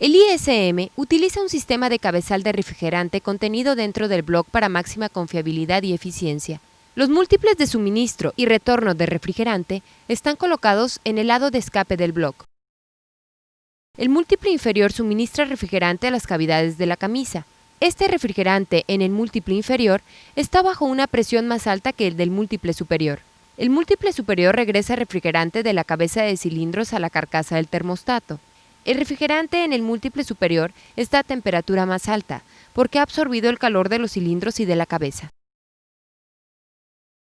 El ISM utiliza un sistema de cabezal de refrigerante contenido dentro del bloque para máxima confiabilidad y eficiencia. Los múltiples de suministro y retorno de refrigerante están colocados en el lado de escape del bloque. El múltiple inferior suministra refrigerante a las cavidades de la camisa. Este refrigerante en el múltiple inferior está bajo una presión más alta que el del múltiple superior. El múltiple superior regresa refrigerante de la cabeza de cilindros a la carcasa del termostato. El refrigerante en el múltiple superior está a temperatura más alta, porque ha absorbido el calor de los cilindros y de la cabeza.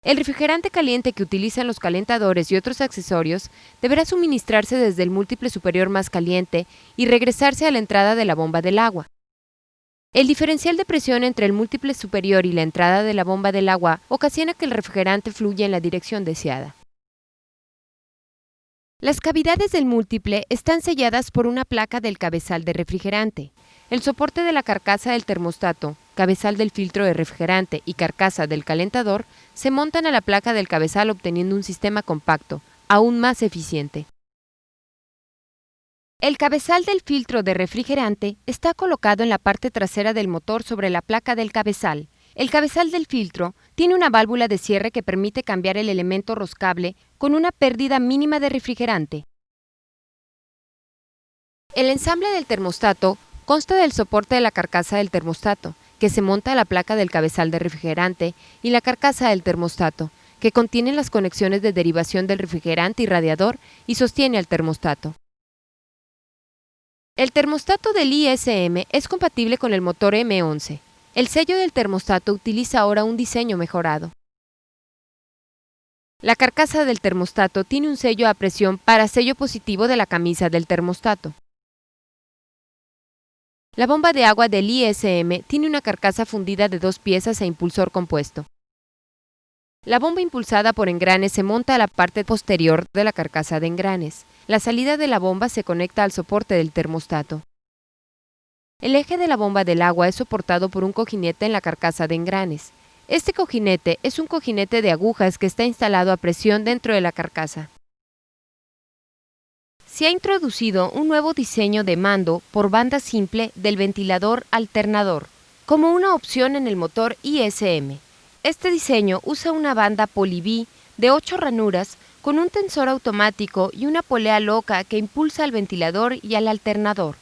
El refrigerante caliente que utilizan los calentadores y otros accesorios deberá suministrarse desde el múltiple superior más caliente y regresarse a la entrada de la bomba del agua. El diferencial de presión entre el múltiple superior y la entrada de la bomba del agua ocasiona que el refrigerante fluya en la dirección deseada. Las cavidades del múltiple están selladas por una placa del cabezal de refrigerante. El soporte de la carcasa del termostato, cabezal del filtro de refrigerante y carcasa del calentador se montan a la placa del cabezal obteniendo un sistema compacto, aún más eficiente. El cabezal del filtro de refrigerante está colocado en la parte trasera del motor sobre la placa del cabezal. El cabezal del filtro tiene una válvula de cierre que permite cambiar el elemento roscable con una pérdida mínima de refrigerante. El ensamble del termostato consta del soporte de la carcasa del termostato, que se monta a la placa del cabezal de refrigerante, y la carcasa del termostato, que contiene las conexiones de derivación del refrigerante y radiador y sostiene al termostato. El termostato del ISM es compatible con el motor M11. El sello del termostato utiliza ahora un diseño mejorado. La carcasa del termostato tiene un sello a presión para sello positivo de la camisa del termostato. La bomba de agua del ISM tiene una carcasa fundida de 2 piezas e impulsor compuesto. La bomba impulsada por engranes se monta a la parte posterior de la carcasa de engranes. La salida de la bomba se conecta al soporte del termostato. El eje de la bomba del agua es soportado por un cojinete en la carcasa de engranes. Este cojinete es un cojinete de agujas que está instalado a presión dentro de la carcasa. Se ha introducido un nuevo diseño de mando por banda simple del ventilador alternador, como una opción en el motor ISM. Este diseño usa una banda Poly-V de 8 ranuras con un tensor automático y una polea loca que impulsa al ventilador y al alternador.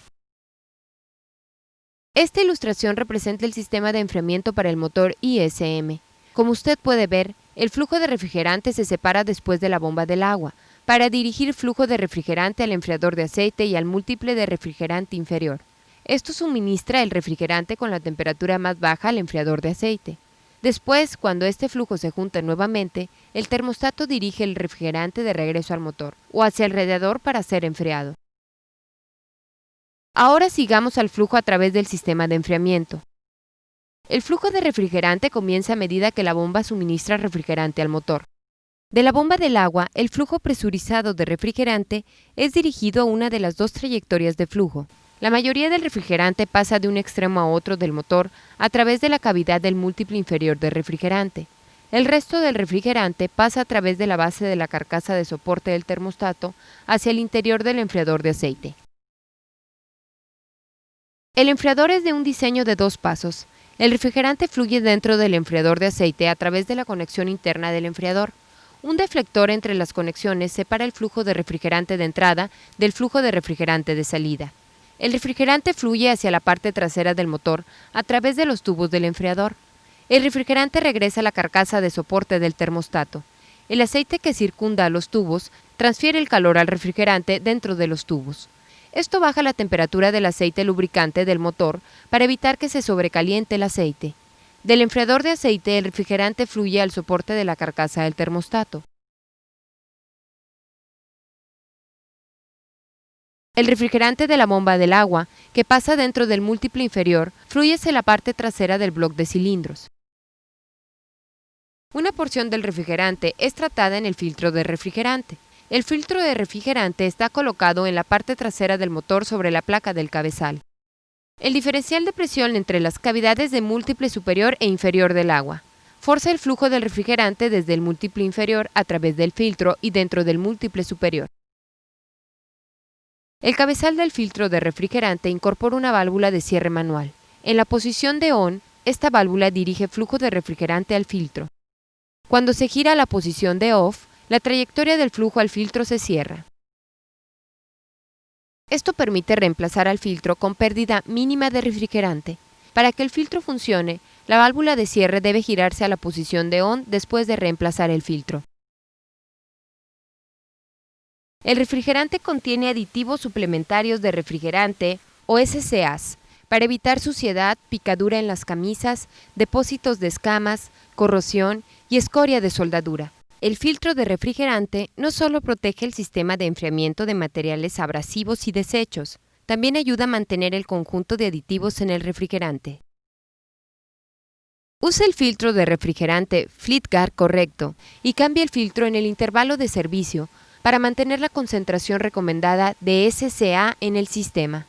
Esta ilustración representa el sistema de enfriamiento para el motor ISM. Como usted puede ver, el flujo de refrigerante se separa después de la bomba del agua, para dirigir flujo de refrigerante al enfriador de aceite y al múltiple de refrigerante inferior. Esto suministra el refrigerante con la temperatura más baja al enfriador de aceite. Después, cuando este flujo se junta nuevamente, el termostato dirige el refrigerante de regreso al motor o hacia el radiador para ser enfriado. Ahora sigamos al flujo a través del sistema de enfriamiento. El flujo de refrigerante comienza a medida que la bomba suministra refrigerante al motor. De la bomba del agua, el flujo presurizado de refrigerante es dirigido a una de las 2 trayectorias de flujo. La mayoría del refrigerante pasa de un extremo a otro del motor a través de la cavidad del múltiple inferior de refrigerante. El resto del refrigerante pasa a través de la base de la carcasa de soporte del termostato hacia el interior del enfriador de aceite. El enfriador es de un diseño de 2 pasos. El refrigerante fluye dentro del enfriador de aceite a través de la conexión interna del enfriador. Un deflector entre las conexiones separa el flujo de refrigerante de entrada del flujo de refrigerante de salida. El refrigerante fluye hacia la parte trasera del motor a través de los tubos del enfriador. El refrigerante regresa a la carcasa de soporte del termostato. El aceite que circunda a los tubos transfiere el calor al refrigerante dentro de los tubos. Esto baja la temperatura del aceite lubricante del motor para evitar que se sobrecaliente el aceite. Del enfriador de aceite, el refrigerante fluye al soporte de la carcasa del termostato. El refrigerante de la bomba del agua, que pasa dentro del múltiple inferior, fluye hacia la parte trasera del bloque de cilindros. Una porción del refrigerante es tratada en el filtro de refrigerante. El filtro de refrigerante está colocado en la parte trasera del motor sobre la placa del cabezal. El diferencial de presión entre las cavidades de múltiple superior e inferior del agua forza el flujo del refrigerante desde el múltiple inferior a través del filtro y dentro del múltiple superior. El cabezal del filtro de refrigerante incorpora una válvula de cierre manual. En la posición de on, esta válvula dirige flujo de refrigerante al filtro. Cuando se gira a la posición de off, la trayectoria del flujo al filtro se cierra. Esto permite reemplazar al filtro con pérdida mínima de refrigerante. Para que el filtro funcione, la válvula de cierre debe girarse a la posición de on después de reemplazar el filtro. El refrigerante contiene aditivos suplementarios de refrigerante o SCAs para evitar suciedad, picadura en las camisas, depósitos de escamas, corrosión y escoria de soldadura. El filtro de refrigerante no solo protege el sistema de enfriamiento de materiales abrasivos y desechos, también ayuda a mantener el conjunto de aditivos en el refrigerante. Use el filtro de refrigerante Fleetguard correcto y cambie el filtro en el intervalo de servicio para mantener la concentración recomendada de SCA en el sistema.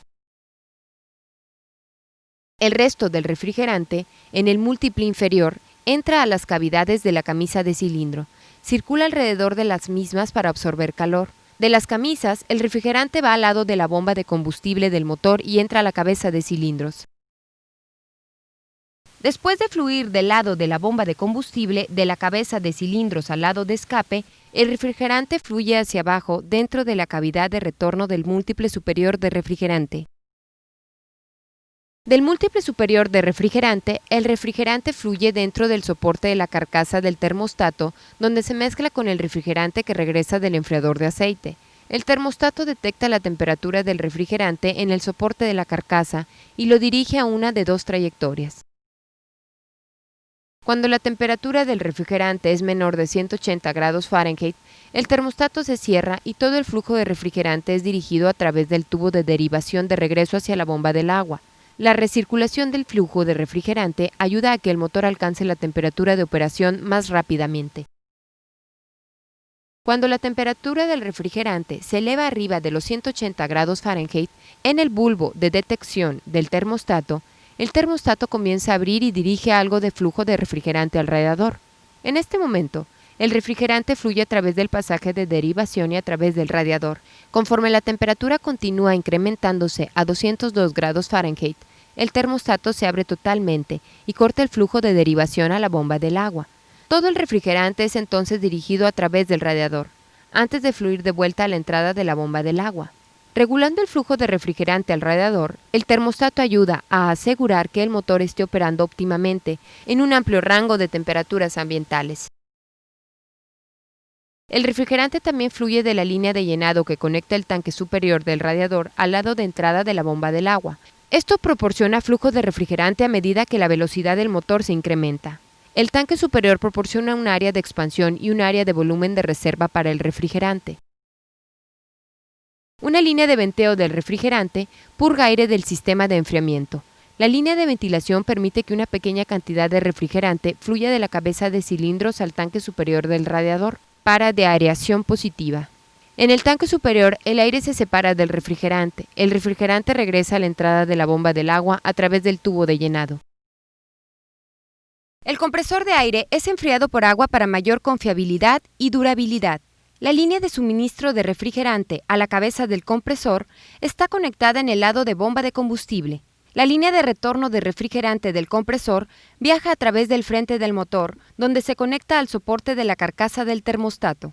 El resto del refrigerante, en el múltiple inferior, entra a las cavidades de la camisa de cilindro. Circula alrededor de las mismas para absorber calor. De las camisas, el refrigerante va al lado de la bomba de combustible del motor y entra a la cabeza de cilindros. Después de fluir del lado de la bomba de combustible de la cabeza de cilindros al lado de escape, el refrigerante fluye hacia abajo dentro de la cavidad de retorno del múltiple superior de refrigerante. Del múltiple superior de refrigerante, el refrigerante fluye dentro del soporte de la carcasa del termostato, donde se mezcla con el refrigerante que regresa del enfriador de aceite. El termostato detecta la temperatura del refrigerante en el soporte de la carcasa y lo dirige a una de dos trayectorias. Cuando la temperatura del refrigerante es menor de 180 grados Fahrenheit, el termostato se cierra y todo el flujo de refrigerante es dirigido a través del tubo de derivación de regreso hacia la bomba del agua. La recirculación del flujo de refrigerante ayuda a que el motor alcance la temperatura de operación más rápidamente. Cuando la temperatura del refrigerante se eleva arriba de los 180 grados Fahrenheit, en el bulbo de detección del termostato, el termostato comienza a abrir y dirige algo de flujo de refrigerante al radiador. En este momento, el refrigerante fluye a través del pasaje de derivación y a través del radiador. Conforme la temperatura continúa incrementándose a 202 grados Fahrenheit, el termostato se abre totalmente y corta el flujo de derivación a la bomba del agua. Todo el refrigerante es entonces dirigido a través del radiador, antes de fluir de vuelta a la entrada de la bomba del agua. Regulando el flujo de refrigerante al radiador, el termostato ayuda a asegurar que el motor esté operando óptimamente en un amplio rango de temperaturas ambientales. El refrigerante también fluye de la línea de llenado que conecta el tanque superior del radiador al lado de entrada de la bomba del agua. Esto proporciona flujo de refrigerante a medida que la velocidad del motor se incrementa. El tanque superior proporciona un área de expansión y un área de volumen de reserva para el refrigerante. Una línea de venteo del refrigerante purga aire del sistema de enfriamiento. La línea de ventilación permite que una pequeña cantidad de refrigerante fluya de la cabeza de cilindros al tanque superior del radiador para de aireación positiva. En el tanque superior, el aire se separa del refrigerante. El refrigerante regresa a la entrada de la bomba del agua a través del tubo de llenado. El compresor de aire es enfriado por agua para mayor confiabilidad y durabilidad. La línea de suministro de refrigerante a la cabeza del compresor está conectada en el lado de bomba de combustible. La línea de retorno de refrigerante del compresor viaja a través del frente del motor, donde se conecta al soporte de la carcasa del termostato.